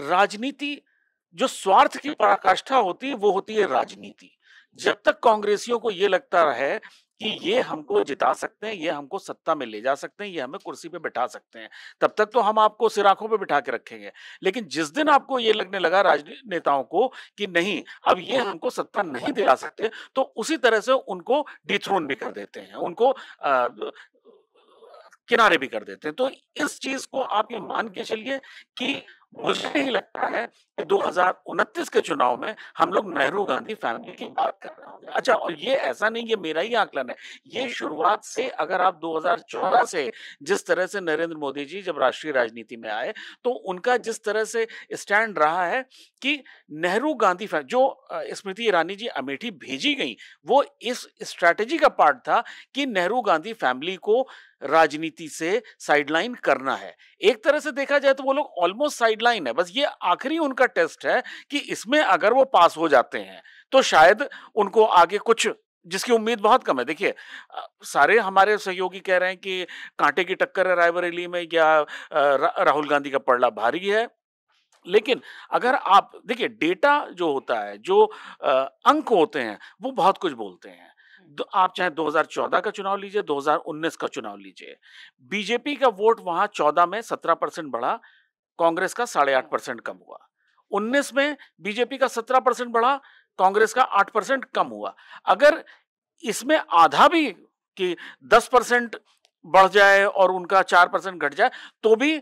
राजनीति जो स्वार्थ की पराकाष्ठा होती है वो होती है राजनीति। जब तक कांग्रेसियों को ये लगता रहे कि ये हमको जिता सकते हैं, ये हमको सत्ता में ले जा सकते हैं, ये हमें कुर्सी पे बिठा सकते हैं, तब तक तो हम आपको सिर आंखों पे बिठा के रखेंगे। लेकिन जिस दिन आपको ये लगने लगा राजनेताओं को कि नहीं, अब ये हमको सत्ता नहीं दिला सकते, तो उसी तरह से उनको डिथ्रोन भी कर देते हैं, उनको किनारे भी कर देते हैं। तो इस चीज को आप ये मान के चलिए कि मुझे नहीं लगता है कि 2029 के चुनाव में हम लोग नेहरू गांधी फैमिली की बात कर रहे होंगे। अच्छा, और ये ऐसा नहीं, ये मेरा ही आकलन है, ये शुरुआत से अगर आप 2014 से जिस तरह से नरेंद्र मोदी जी जब राष्ट्रीय राजनीति में आए, तो उनका जिस तरह से स्टैंड रहा है कि नेहरू गांधी जो स्मृति ईरानी जी अमेठी भेजी गई, वो इस स्ट्रैटेजी का पार्ट था कि नेहरू गांधी फैमिली को राजनीति से साइडलाइन करना है। एक तरह से देखा जाए तो वो लोग ऑलमोस्ट साइडलाइन है, बस ये आखिरी उनका टेस्ट है कि इसमें अगर वो पास हो जाते हैं तो शायद उनको आगे कुछ, जिसकी उम्मीद बहुत कम है। देखिए, सारे हमारे सहयोगी कह रहे हैं कि कांटे की टक्कर है रायबरेली में, या राहुल गांधी का पलड़ा भारी है। लेकिन अगर आप देखिए, डेटा जो होता है, जो अंक होते हैं, वो बहुत कुछ बोलते हैं। आप चाहे 2014 का चुनाव लीजिए, 2019 का चुनाव लीजिए, बीजेपी का वोट वहां 14 में 17% बढ़ा, कांग्रेस का 8.5% कम हुआ। 19 में बीजेपी का 17% बढ़ा, कांग्रेस का 8% कम हुआ। अगर इसमें आधा भी कि 10% बढ़ जाए और उनका 4% घट जाए, तो भी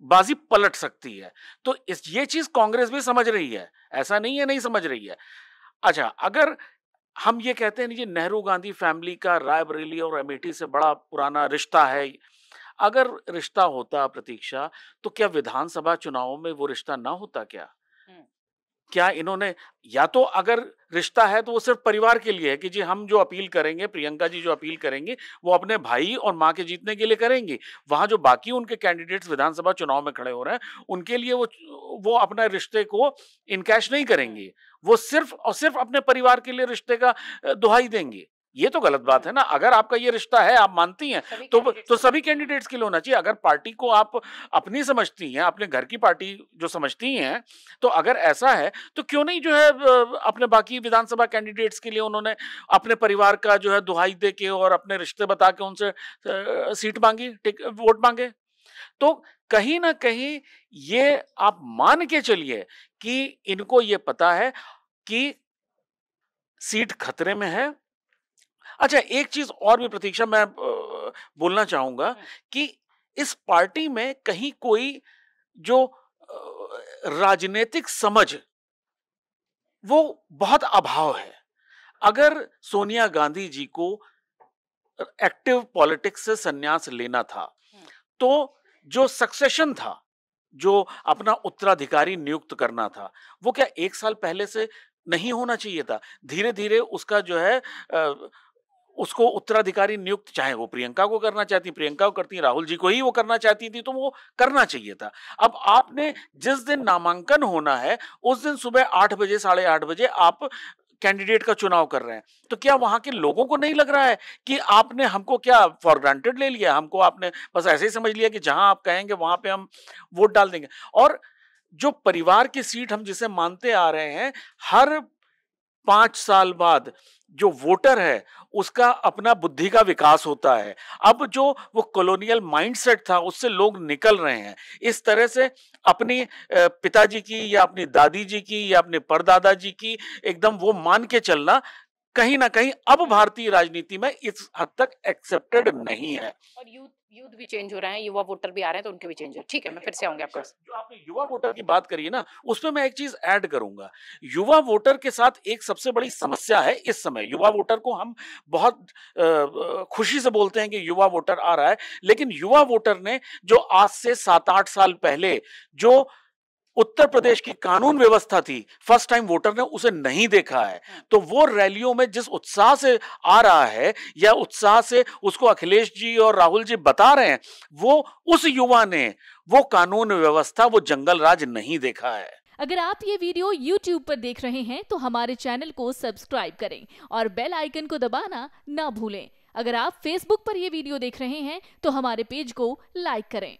बाजी पलट सकती है। तो ये चीज कांग्रेस भी समझ रही है, ऐसा नहीं है नहीं समझ रही है। अच्छा, अगर हम ये कहते हैं, नेहरू गांधी फैमिली का रायबरेली और अमेठी से बड़ा पुराना रिश्ता है, अगर रिश्ता होता प्रतीक्षा, तो क्या विधानसभा चुनावों में वो रिश्ता ना होता क्या इन्होंने, या तो अगर रिश्ता है तो वो सिर्फ परिवार के लिए है कि जी हम जो अपील करेंगे, प्रियंका जी जो अपील करेंगे, वो अपने भाई और माँ के जीतने के लिए करेंगी। वहां जो बाकी उनके कैंडिडेट्स विधानसभा चुनाव में खड़े हो रहे हैं, उनके लिए वो अपने रिश्ते को इनकैश नहीं करेंगी, वो सिर्फ और सिर्फ अपने परिवार के लिए रिश्ते का दुहाई देंगी। ये तो गलत बात है ना। अगर आपका ये रिश्ता है, आप मानती हैं, तो सभी कैंडिडेट्स के लिए होना चाहिए। अगर पार्टी को आप अपनी समझती हैं, अपने घर की पार्टी जो समझती हैं, तो अगर ऐसा है तो क्यों नहीं जो है अपने बाकी विधानसभा कैंडिडेट्स के लिए उन्होंने अपने परिवार का जो है दुहाई दे के और अपने रिश्ते बता के उनसे सीट मांगी, वोट मांगे। तो कहीं ना कहीं ये आप मान के चलिए कि इनको ये पता है कि सीट खतरे में है। अच्छा, एक चीज और भी प्रतीक्षा मैं बोलना चाहूंगा कि इस पार्टी में कहीं कोई जो राजनीतिक समझ, वो बहुत अभाव है। अगर सोनिया गांधी जी को एक्टिव पॉलिटिक्स से संन्यास लेना था, तो जो सक्सेशन था, जो अपना उत्तराधिकारी नियुक्त करना था, वो क्या 1 साल पहले से नहीं होना चाहिए था? धीरे धीरे उसका जो है उसको उत्तराधिकारी नियुक्त, चाहे वो प्रियंका को करना चाहती, प्रियंका को करती, राहुल जी को ही वो करना चाहती थी, तो वो करना चाहिए था। अब आपने जिस दिन नामांकन होना है, उस दिन सुबह 8 बजे, 8:30 बजे आप कैंडिडेट का चुनाव कर रहे हैं, तो क्या वहां के लोगों को नहीं लग रहा है कि आपने हमको क्या फॉर ग्रांटेड ले लिया? हमको आपने बस ऐसे ही समझ लिया कि जहां आप कहेंगे वहां पे हम वोट डाल देंगे। और जो परिवार की सीट हम जिसे मानते आ रहे हैं, हर 5 साल बाद जो वोटर है उसका अपना बुद्धि का विकास होता है। अब जो वो कॉलोनियल माइंडसेट था उससे लोग निकल रहे हैं। इस तरह से अपनी पिताजी की या अपनी दादी जी की या अपने परदादा जी की एकदम वो मान के चलना कहीं ना कहीं अब भारतीय राजनीति में इस हद तक एक्सेप्टेड नहीं है। और यूथ भी चेंज हो रहे हैं, युवा वोटर भी आ रहे हैं, तो उनके भी चेंज हो। ठीक है, मैं फिर से आऊंगी आपके पास। जो आपने युवा वोटर की बात करी है ना, उसमें मैं एक चीज ऐड करूंगा। युवा वोटर के साथ एक सबसे बड़ी समस्या है इस समय। युवा वोटर को हम बहुत खुशी से बोलते हैं कि युवा वोटर आ रहा है, लेकिन युवा वोटर ने जो आज से 7-8 साल पहले जो उत्तर प्रदेश की कानून व्यवस्था थी, फर्स्ट टाइम वोटर ने उसे नहीं देखा है। तो वो रैलियों में जिस उत्साह से आ रहा है, या उत्साह से उसको अखिलेश जी और राहुल जी बता रहे हैं, वो उस युवा ने वो कानून व्यवस्था, वो जंगल राज नहीं देखा है। अगर आप ये वीडियो YouTube पर देख रहे हैं तो हमारे चैनल को सब्सक्राइब करें और बेल आइकन को दबाना ना भूलें। अगर आप Facebook पर ये वीडियो देख रहे हैं तो हमारे पेज को लाइक करें।